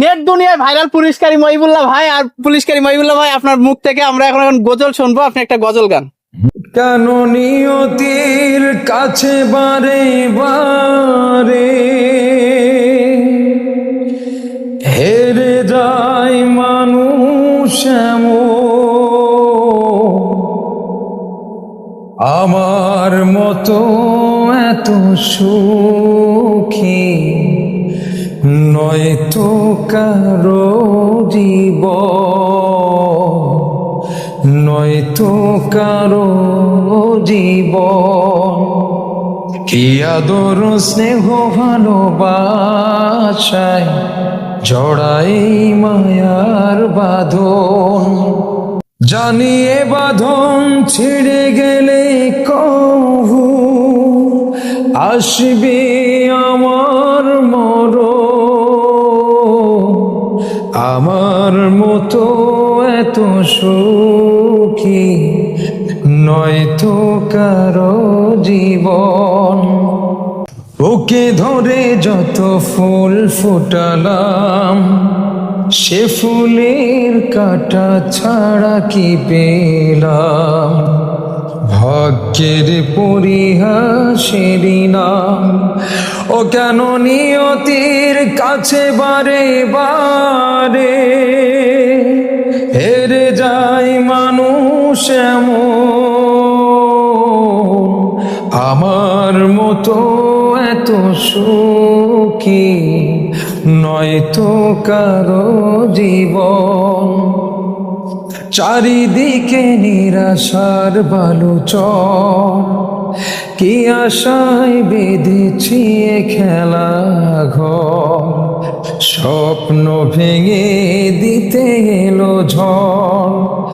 Net দুনিয়ায় viral পুলিশকারী Mohibullah ভাই আর পুলিশকারী মহিবুল্লাহ ভাই, আপনার মুখ থেকে আমরা এখন গজল শুনবো। আপনি একটা গজল গান। কেন নিয়তির কাছে বারে বারে হেরে যায় মানুষ এমন? আমার মতো এত সুখী নয়তো কারো জীবন, নয়তো কারো জীবন। কি আদর স্নেহ ভালোবাসায় জড়াই মায়ার বাঁধন। জানিয়ে বাঁধন ছিঁড়ে গেলে কহু আসবে আমার মরণ। আমার মতো এত সুখী নয়তো কারো জীবন। ওকে ধরে যত ফুল ফুটালাম সে ফুলের কাটা ছাড়া কি পেলাম? ভাগ্যের পরিহাসেরই নাম। ও কেন নিয়তির কাছে বারে বারে হেরে যায় মানুষ এমন? আমার মতো এত সুখী নয়তো কারো জীবন। চারিদিকে নিরাশার বালুচর, কি আশায় বেঁধেছি এ খেলা ঘর। স্বপ্ন ভেঙে দিতে এলো ঝড়।